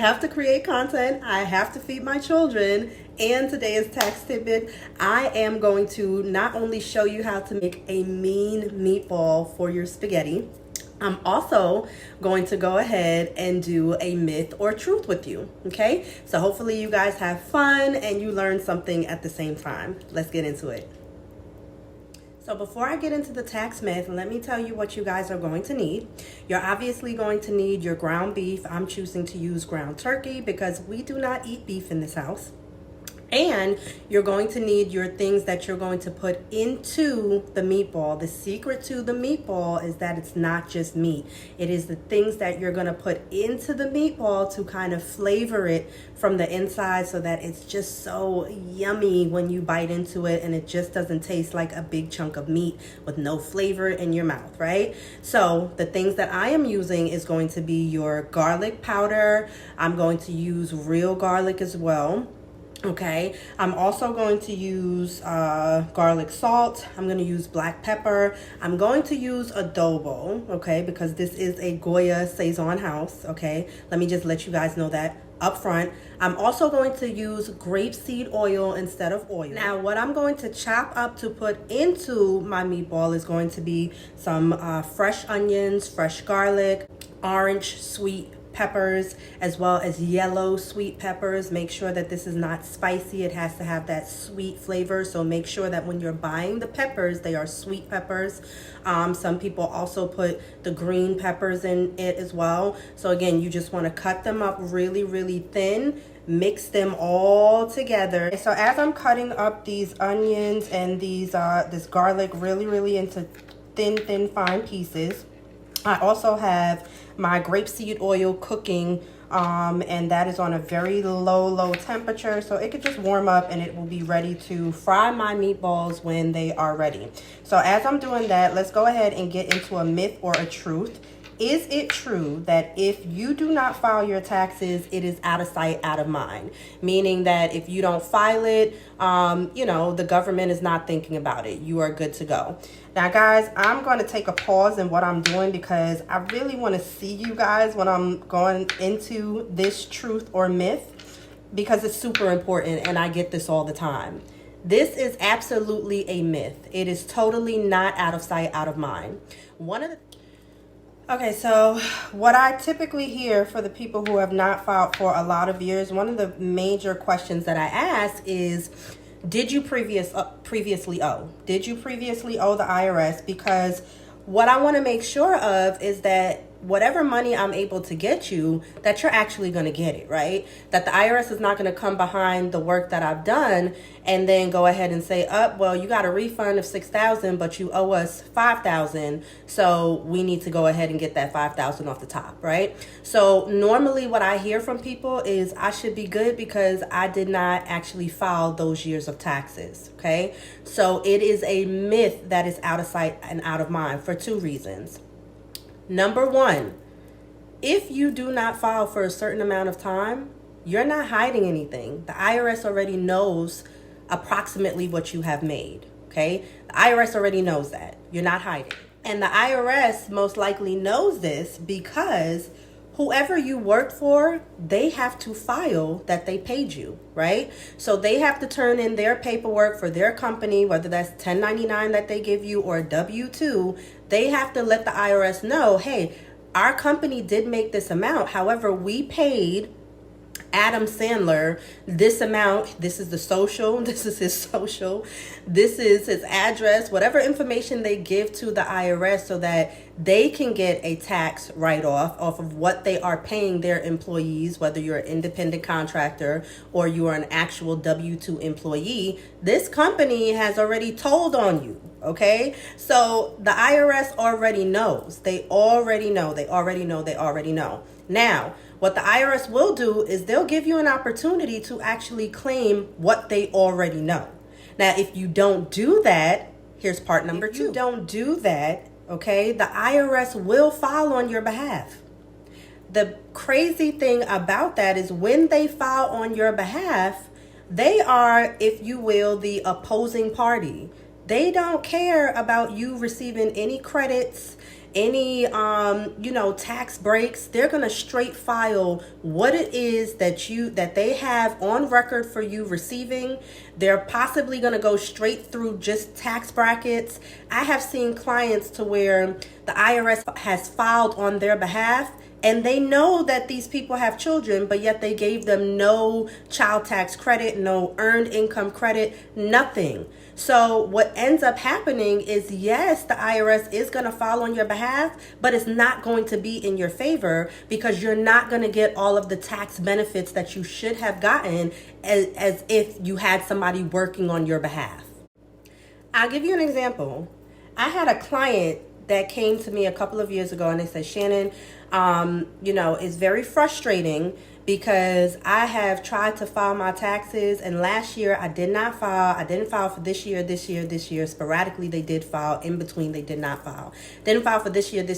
have to create content. I have to feed my children. And today is tax tidbit. I am going to not only show you how to make a mean meatball for your spaghetti, I'm also going to go ahead and do a myth or truth with you, okay? So hopefully you guys have fun and you learn something at the same time. Let's get into it. So before I get into the tax myth, let me tell you what you guys are going to need. You're obviously going to need your ground beef. I'm choosing to use ground turkey because we do not eat beef in this house. And you're going to need your things that you're going to put into the meatball. The secret to the meatball is that it's not just meat. It is the things that you're going to put into the meatball to kind of flavor it from the inside so that it's just so yummy when you bite into it and it just doesn't taste like a big chunk of meat with no flavor in your mouth, right? So the things that I am using is going to be your garlic powder. I'm going to use real garlic as well. Okay, I'm also going to use garlic salt. I'm going to use black pepper. I'm going to use adobo, okay, because this is a Goya Saison house, okay? Let me just let you guys know that up front. I'm also going to use grapeseed oil instead of oil. Now, what I'm going to chop up to put into my meatball is going to be some fresh onions, fresh garlic, orange sweet peppers, as well as yellow sweet peppers. Make sure that this is not spicy. It has to have that sweet flavor. So make sure that when you're buying the peppers, they are sweet peppers. Some people also put the green peppers in it as well. So again, you just want to cut them up really, really thin. Mix them all together. So as I'm cutting up these onions and this garlic really, really into thin, fine pieces, I also have my grapeseed oil cooking, and that is on a very low temperature, so it could just warm up and it will be ready to fry my meatballs when they are ready. So as I'm doing that, let's go ahead and get into a myth or a truth. Is it true that if you do not file your taxes, it is out of sight, out of mind? Meaning that if you don't file it, the government is not thinking about it. You are good to go. Now, guys, I'm going to take a pause in what I'm doing because I really want to see you guys when I'm going into this truth or myth, because it's super important and I get this all the time. This is absolutely a myth. It is totally not out of sight, out of mind. Okay, so what I typically hear for the people who have not filed for a lot of years, one of the major questions that I ask is, did you previously owe? Did you previously owe the IRS? Because what I want to make sure of is that whatever money I'm able to get you, that you're actually going to get it, right? That the IRS is not going to come behind the work that I've done and then go ahead and say, well, you got a refund of $6,000, but you owe us $5,000. So we need to go ahead and get that $5,000 off the top, right? So normally what I hear from people is I should be good because I did not actually file those years of taxes, okay? So it is a myth that is out of sight and out of mind for two reasons. Number one, if you do not file for a certain amount of time, you're not hiding anything. The IRS already knows approximately what you have made, okay? The IRS already knows that. You're not hiding. And the IRS most likely knows this because whoever you work for, they have to file that they paid you, right? So they have to turn in their paperwork for their company, whether that's 1099 that they give you or W-2. They have to let the IRS know, hey, our company did make this amount. However, we paid Adam Sandler this amount. This is the social, this is his social, this is his address, whatever information they give to the IRS so that they can get a tax write-off off of what they are paying their employees, whether you're an independent contractor or you are an actual W-2 employee. This company has already told on you, okay? So the IRS already knows. They already know. Now, what the IRS will do is they'll give you an opportunity to actually claim what they already know. Now, if you don't do that, here's part number two. If you don't do that, okay, the IRS will file on your behalf. The crazy thing about that is when they file on your behalf, they are, if you will, the opposing party. They don't care about you receiving any credits, any tax breaks. They're going to straight file what it is that they have on record for you receiving. They're possibly going to go straight through just tax brackets. I have seen clients to where the IRS has filed on their behalf, and they know that these people have children, but yet they gave them no child tax credit, no earned income credit, nothing. So what ends up happening is, yes, the IRS is going to file on your behalf, but it's not going to be in your favor because you're not going to get all of the tax benefits that you should have gotten as if you had somebody working on your behalf. I'll give you an example. I had a client that came to me a couple of years ago, and they said, Shannon, it's very frustrating because I have tried to file my taxes, and last year I did not file. I didn't file for this year. Sporadically they did file. In between they did not file. Didn't file for this year, and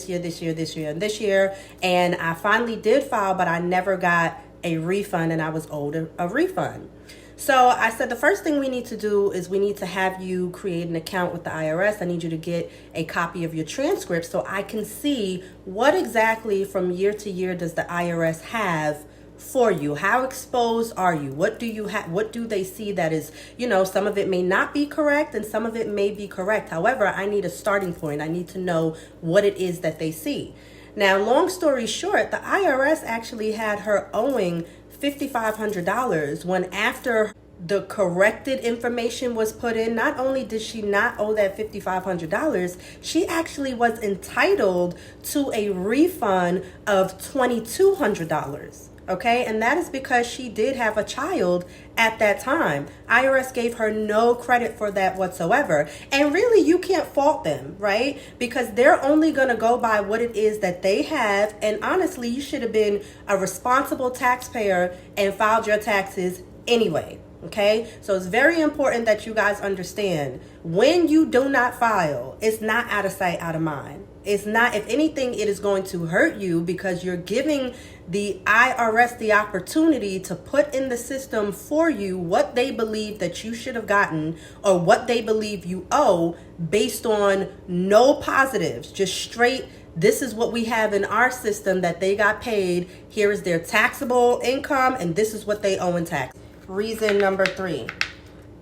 this year. And I finally did file, but I never got a refund, and I was owed a refund. So I said, the first thing we need to do is we need to have you create an account with the IRS. I need you to get a copy of your transcript so I can see what exactly from year to year does the IRS have for you. How exposed are you? What do you have? What do they see that is, some of it may not be correct and some of it may be correct. However, I need a starting point. I need to know what it is that they see. Now, long story short, the IRS actually had her owing $5,500 when, after the corrected information was put in, not only did she not owe that $5,500, she actually was entitled to a refund of $2,200. Okay, and that is because she did have a child at that time. IRS gave her no credit for that whatsoever. And really, you can't fault them, right? Because they're only going to go by what it is that they have. And honestly, you should have been a responsible taxpayer and filed your taxes anyway. Okay, so it's very important that you guys understand, when you do not file, it's not out of sight, out of mind. It's not. If anything, it is going to hurt you because you're giving the IRS the opportunity to put in the system for you what they believe that you should have gotten or what they believe you owe based on no positives, just straight. This is what we have in our system that they got paid. Here is their taxable income, and this is what they owe in tax. Reason number 3,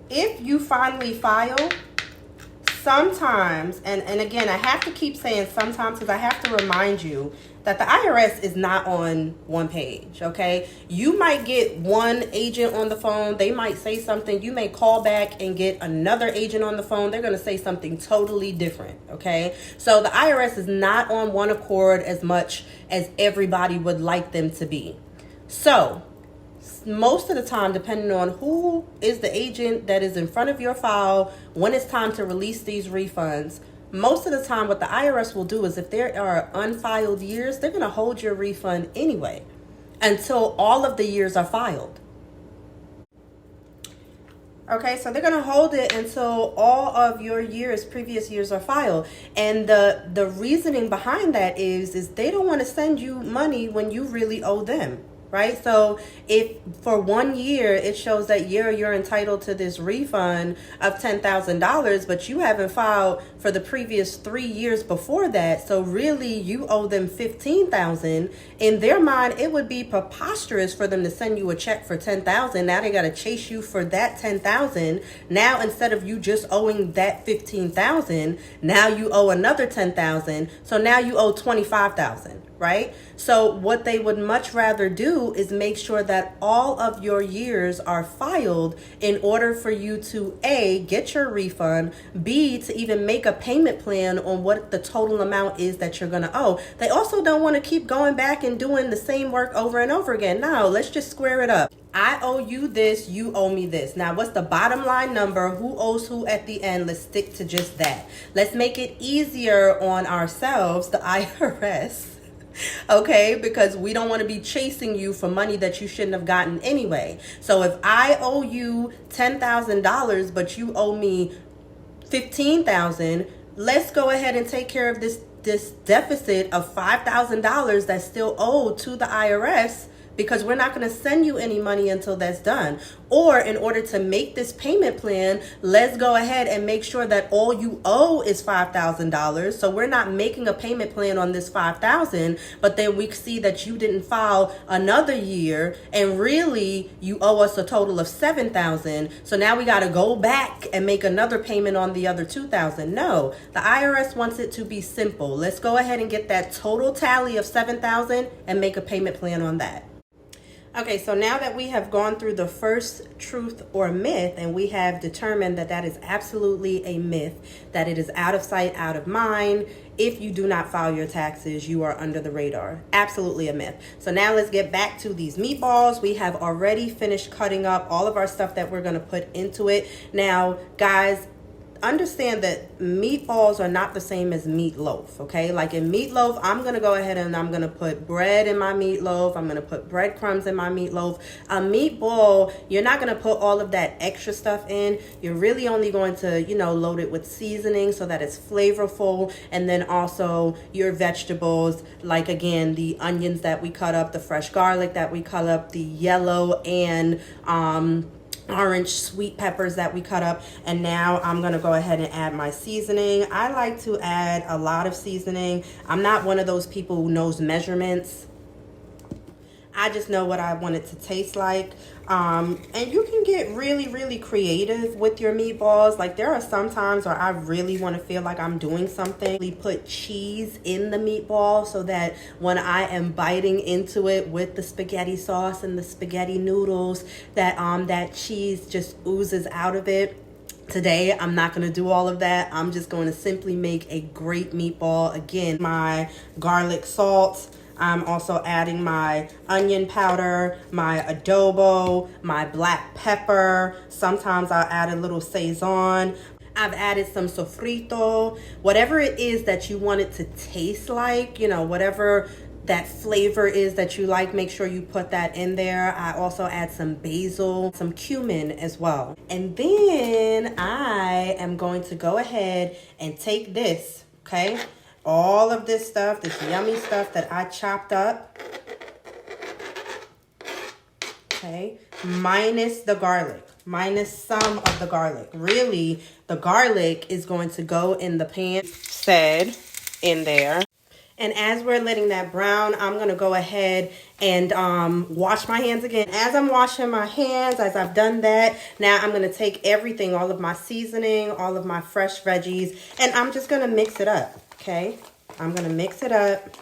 if you finally file, sometimes, and again, I have to keep saying sometimes because I have to remind you that the IRS is not on one page, okay? You might get one agent on the phone. They might say something. You may call back and get another agent on the phone. They're going to say something totally different, okay? So the IRS is not on one accord as much as everybody would like them to be. So most of the time, depending on who is the agent that is in front of your file, when it's time to release these refunds, most of the time what the IRS will do is, if there are unfiled years, they're going to hold your refund anyway until all of the years are filed. Okay, so they're going to hold it until all of your previous years are filed. And the reasoning behind that is they don't want to send you money when you really owe them. Right? So if for 1 year it shows that you're entitled to this refund of $10,000, but you haven't filed for the previous 3 years before that, so really you owe them $15,000. In their mind, it would be preposterous for them to send you a check for $10,000. Now they got to chase you for that $10,000. Now, instead of you just owing that $15,000, now you owe another $10,000. So now you owe $25,000. Right? So what they would much rather do is make sure that all of your years are filed in order for you to A, get your refund, B, to even make a payment plan on what the total amount is that you're going to owe. They also don't want to keep going back and doing the same work over and over again. No, let's just square it up. I owe you this, you owe me this. Now, what's the bottom line number? Who owes who at the end? Let's stick to just that. Let's make it easier on ourselves, the IRS. Okay, because we don't want to be chasing you for money that you shouldn't have gotten anyway. So if I owe you $10,000, but you owe me $15,000, let's go ahead and take care of this deficit of $5,000 that's still owed to the IRS because we're not going to send you any money until that's done. Or in order to make this payment plan, let's go ahead and make sure that all you owe is $5,000. So we're not making a payment plan on this $5,000, but then we see that you didn't file another year and really you owe us a total of $7,000. So now we got to go back and make another payment on the other $2,000. No, the IRS wants it to be simple. Let's go ahead and get that total tally of $7,000 and make a payment plan on that. Okay, so now that we have gone through the first truth or myth and we have determined that that is absolutely a myth, that it is out of sight, out of mind. If you do not file your taxes, you are under the radar. Absolutely a myth. So now let's get back to these meatballs. We have already finished cutting up all of our stuff that we're going to put into it. Now, guys, understand that meatballs are not the same as meatloaf, okay? Like in meatloaf, I'm going to go ahead and I'm going to put bread in my meatloaf. I'm going to put breadcrumbs in my meatloaf. A meatball, you're not going to put all of that extra stuff in. You're really only going to, load it with seasoning so that it's flavorful. And then also your vegetables, like again, the onions that we cut up, the fresh garlic that we cut up, the yellow and orange sweet peppers that we cut up. And now I'm going to go ahead and add my seasoning. I like to add a lot of seasoning. I'm not one of those people who knows measurements. I just know what I want it to taste like. And you can get really, really creative with your meatballs. Like there are some times where I really want to feel like I'm doing something. We put cheese in the meatball so that when I am biting into it with the spaghetti sauce and the spaghetti noodles, that that cheese just oozes out of it. Today, I'm not going to do all of that. I'm just going to simply make a great meatball. Again, my garlic salt. I'm also adding my onion powder, my adobo, my black pepper. Sometimes I'll add a little Sazon. I've added some sofrito. Whatever it is that you want it to taste like, whatever that flavor is that you like, make sure you put that in there. I also add some basil, some cumin as well. And then I am going to go ahead and take this, okay? All of this stuff, this yummy stuff that I chopped up, okay, minus the garlic, minus some of the garlic. Really, the garlic is going to go in the pan, in there. And as we're letting that brown, I'm going to go ahead and wash my hands again. As I'm washing my hands, as I've done that, now I'm going to take everything, all of my seasoning, all of my fresh veggies, and I'm just going to mix it up. Okay, I'm going to mix it up.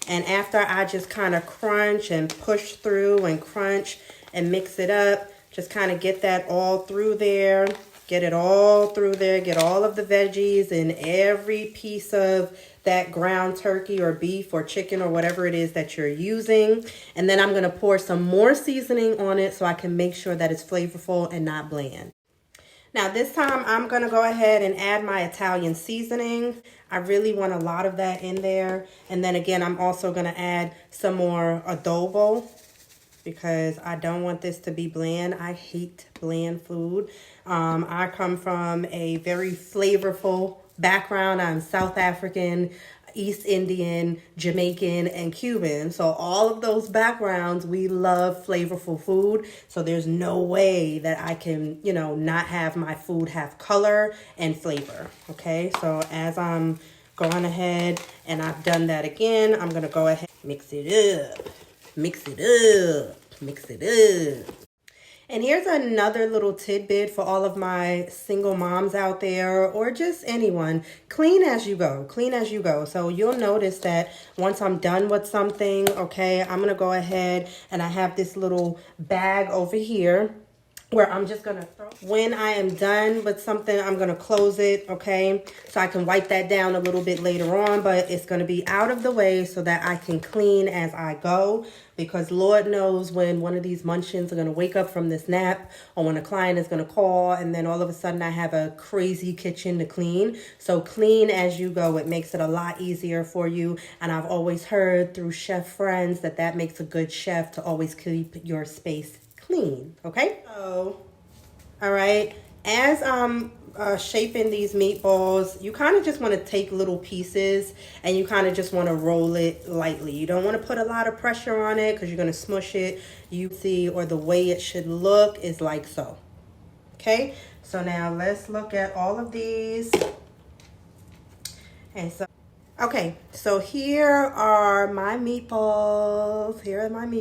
And after I just kind of crunch and push through and crunch and mix it up, just kind of get that all through there. Get it all through there. Get all of the veggies and every piece of that ground turkey or beef or chicken or whatever it is that you're using. And then I'm going to pour some more seasoning on it so I can make sure that it's flavorful and not bland. Now this time I'm going to go ahead and add my Italian seasoning. I really want a lot of that in there. And then again, I'm also going to add some more adobo because I don't want this to be bland. I hate bland food. I come from a very flavorful background. I'm South African, East Indian, Jamaican, and Cuban. So all of those backgrounds, we love flavorful food. So there's no way that I can, not have my food have color and flavor. Okay, so as I'm going ahead and I've done that again, I'm going to go ahead and mix it up. And here's another little tidbit for all of my single moms out there or just anyone. Clean as you go. So you'll notice that once I'm done with something, okay, I'm going to go ahead and I have this little bag over here where I'm just going to throw. When I am done with something, I'm going to close it, okay? So I can wipe that down a little bit later on, but it's going to be out of the way so that I can clean as I go. Because Lord knows when one of these munchkins are going to wake up from this nap or when a client is going to call and then all of a sudden I have a crazy kitchen to clean. So clean as you go. It makes it a lot easier for you. And I've always heard through chef friends that makes a good chef to always keep your space clean. Okay? So, all right. As I'm shaping these meatballs, you kind of just want to take little pieces and you kind of just want to roll it lightly. You don't want to put a lot of pressure on it because you're going to smush it. You see, or the way it should look is like so. Okay, so now let's look at all of these. And so, okay, so here are my meatballs. Here are my meatballs.